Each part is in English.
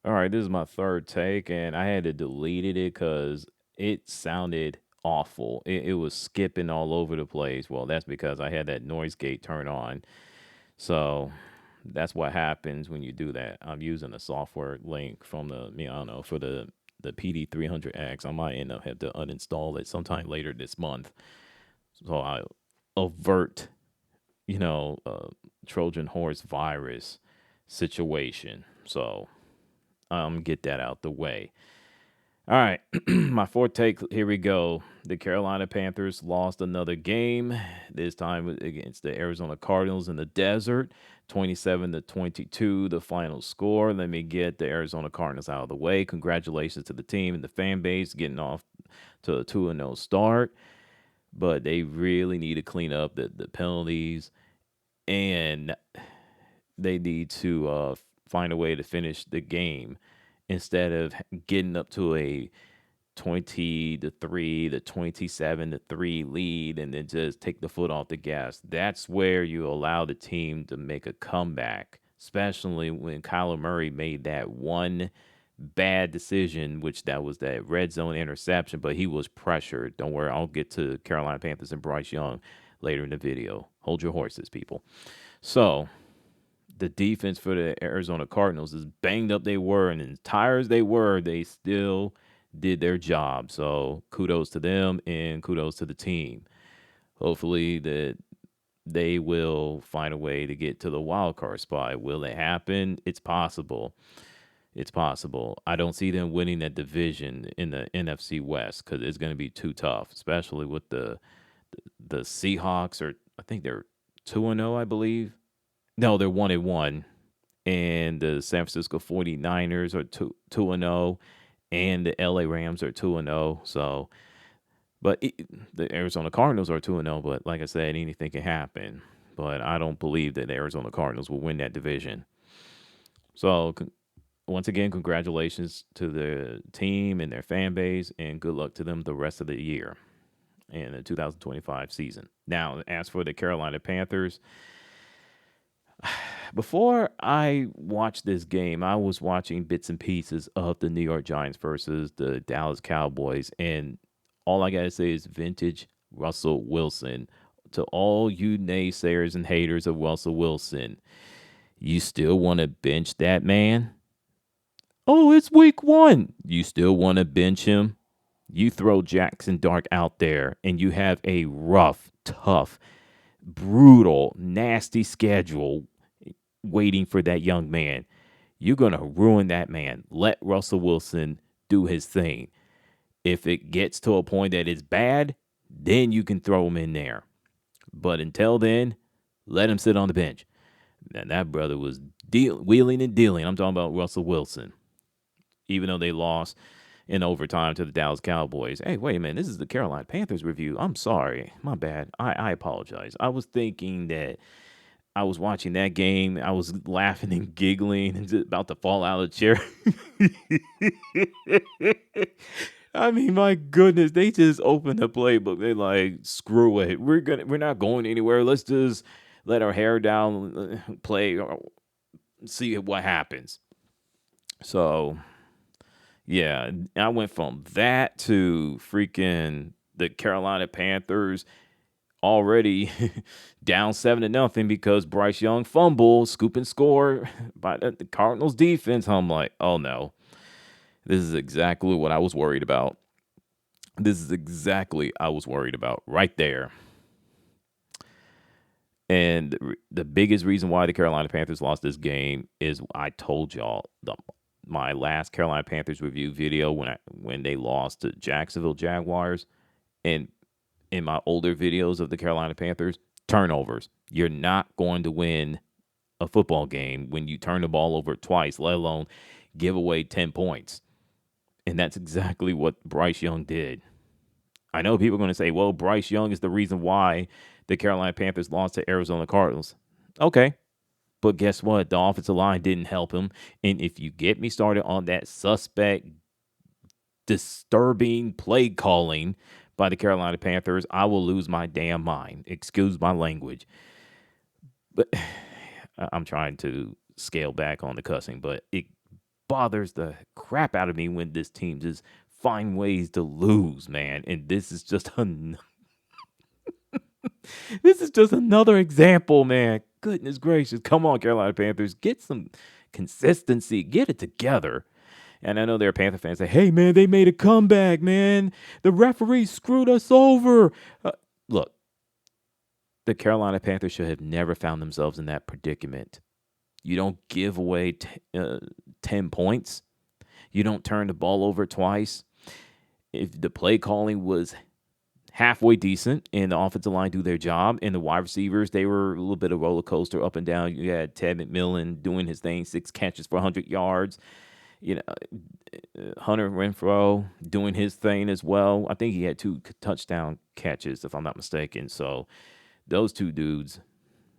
All right, this is my third take, and I had to delete it because it sounded awful. It was skipping all over the place. Well, that's because I had that noise gate turned on. So that's what happens when you do that. I'm using a software link from I don't know, for the PD300X. I might end up have to uninstall it sometime later this month. So I avert, Trojan horse virus situation. So get that out the way. All right, my fourth take. Here we go. The Carolina Panthers lost another game. This time against the Arizona Cardinals in the desert, 27-22. The final score. Let me get the Arizona Cardinals out of the way. Congratulations to the team and the fan base getting off to a 2-0 start. But they really need to clean up the penalties, and they need to find a way to finish the game instead of getting up to a 20-3, the 27-3 lead, and then just take the foot off the gas. That's where you allow the team to make a comeback, especially when Kyler Murray made that one bad decision, which that was that red zone interception, but he was pressured. Don't worry, I'll get to Carolina Panthers and Bryce Young later in the video. Hold your horses, people. So the defense for the Arizona Cardinals, as banged up they were and as tired as they were, they still did their job. So kudos to them and kudos to the team. Hopefully that they will find a way to get to the wild card spot. Will it happen? It's possible. It's possible. I don't see them winning that division in the NFC West because it's going to be too tough, especially with the Seahawks. Or I think they're 2-0, I believe. No, they're 1-1, and the San Francisco 49ers are 2-0, and the LA Rams are 2-0. So, the Arizona Cardinals are 2-0. But like I said, anything can happen. But I don't believe that the Arizona Cardinals will win that division. So, once again, congratulations to the team and their fan base, and good luck to them the rest of the year in the 2025 season. Now, as for the Carolina Panthers, before I watched this game, I was watching bits and pieces of the New York Giants versus the Dallas Cowboys, and all I gotta say is vintage Russell Wilson. To all you naysayers and haters of Russell Wilson, you still want to bench that man? Oh, it's week one. You still want to bench him? You throw Jackson Dark out there, and you have a rough, tough, brutal, nasty schedule waiting for that young man. You're going to ruin that man. Let Russell Wilson do his thing. If it gets to a point that it's bad, then you can throw him in there. But until then, let him sit on the bench. And that brother was wheeling and dealing. I'm talking about Russell Wilson. Even though they lost in overtime to the Dallas Cowboys. Hey, wait a minute. This is the Carolina Panthers review. I'm sorry. My bad. I apologize. I was thinking that I was watching that game. I was laughing and giggling and just about to fall out of the chair. I mean, my goodness, they just opened the playbook. They're like, screw it. We're not going anywhere. Let's just let our hair down, play, see what happens. So, yeah, I went from that to freaking the Carolina Panthers already down 7-0 because Bryce Young fumbled, scoop and score by the Cardinals defense. I'm like, oh no, this is exactly what I was worried about. This is exactly I was worried about right there. And the biggest reason why the Carolina Panthers lost this game is I told y'all my last Carolina Panthers review video when they lost to Jacksonville Jaguars, and in my older videos of the Carolina Panthers, turnovers. You're not going to win a football game when you turn the ball over twice, let alone give away 10 points. And that's exactly what Bryce Young did. I know people are going to say, well, Bryce Young is the reason why the Carolina Panthers lost to Arizona Cardinals. Okay. But guess what? The offensive line didn't help him. And if you get me started on that suspect, disturbing play calling by the Carolina Panthers, I will lose my damn mind. Excuse my language. But I'm trying to scale back on the cussing, but bothers the crap out of me when this team just find ways to lose, man. And this is just this is just another example, man. Goodness gracious. Come on, Carolina Panthers. Get some consistency. Get it together. And I know there are Panther fans say, hey, man, they made a comeback, man. The referee screwed us over. Look, the Carolina Panthers should have never found themselves in that predicament. You don't give away 10 points. You don't turn the ball over twice. If the play calling was halfway decent and the offensive line do their job, and the wide receivers, they were a little bit of roller coaster up and down. You had Ted McMillan doing his thing, 6 catches for 100 yards. You know, Hunter Renfrow doing his thing as well. I think he had 2 touchdown catches, if I'm not mistaken. So those 2 dudes,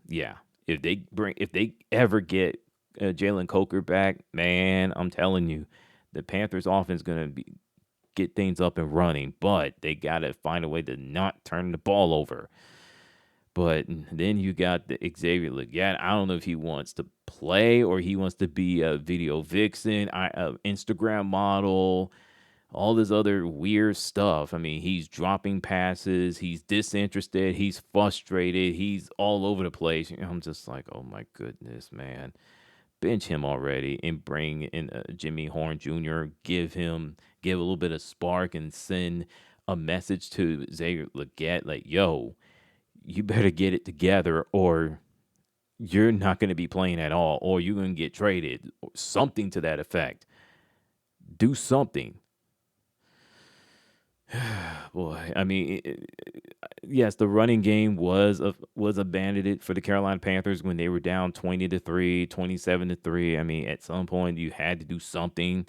yeah. If they ever get Jalen Coker back, man, I'm telling you, the Panthers offense is gonna get things up and running. But they gotta find a way to not turn the ball over. But then you got the Xavier Leggett. I don't know if he wants to play or he wants to be a video vixen, Instagram model, all this other weird stuff. I mean, he's dropping passes. He's disinterested. He's frustrated. He's all over the place. I'm just like, oh, my goodness, man. Bench him already and bring in Jimmy Horn Jr., give a little bit of spark and send a message to Xavier Leggett like, yo, you better get it together or you're not going to be playing at all or you're going to get traded or something to that effect. Do something. Boy, I mean, yes, the running game was abandoned for the Carolina Panthers when they were down 20-3, 27-3. I mean, at some point you had to do something.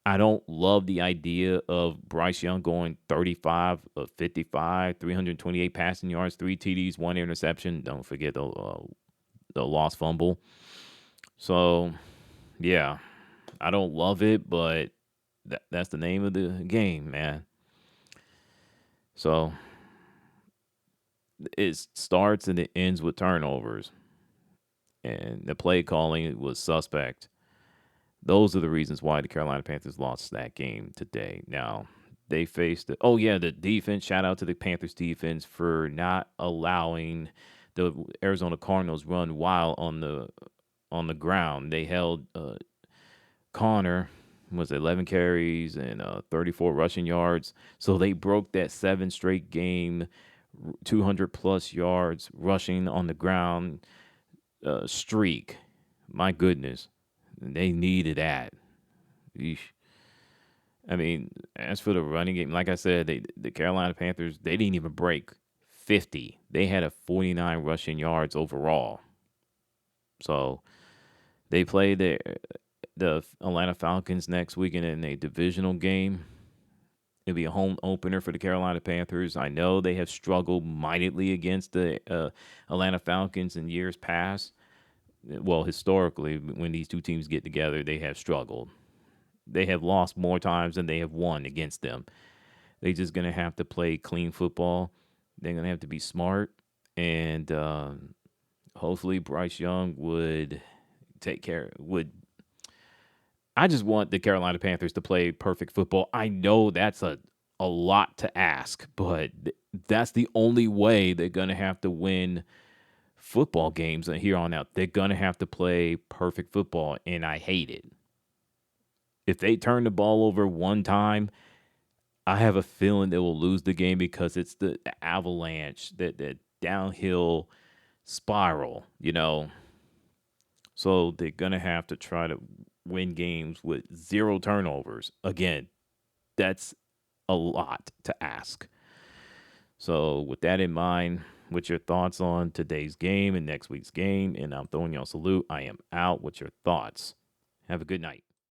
I don't love the idea of Bryce Young going 35 of 55, 328 passing yards, 3 TDs, 1 interception. Don't forget the lost fumble. So, yeah, I don't love it, but that's the name of the game, man. So, it starts and it ends with turnovers. And the play calling was suspect. Those are the reasons why the Carolina Panthers lost that game today. Now, they faced the defense. Shout out to the Panthers defense for not allowing the Arizona Cardinals run wild on the ground. They held Connor, was 11 carries and 34 rushing yards. So they broke that 7 straight game, 200 plus yards rushing on the ground streak. My goodness. They needed that. Eesh. I mean, as for the running game, like I said, the Carolina Panthers, they didn't even break 50. They had a 49 rushing yards overall. So they play the Atlanta Falcons next weekend in a divisional game. It'll be a home opener for the Carolina Panthers. I know they have struggled mightily against the Atlanta Falcons in years past. Well, historically, when these two teams get together, they have struggled. They have lost more times than they have won against them. They're just going to have to play clean football. They're going to have to be smart. And hopefully Bryce Young would I just want the Carolina Panthers to play perfect football. I know that's a lot to ask, but that's the only way they're going to have to win football games here on out. They're going to have to play perfect football, and I hate it. If they turn the ball over one time, I have a feeling they will lose the game because it's the avalanche, that downhill spiral, So they're going to have to try to win games with 0 turnovers. Again, that's a lot to ask. So with that in mind, what's your thoughts on today's game and next week's game? And I'm throwing y'all a salute. I am out. What's your thoughts? Have a good night.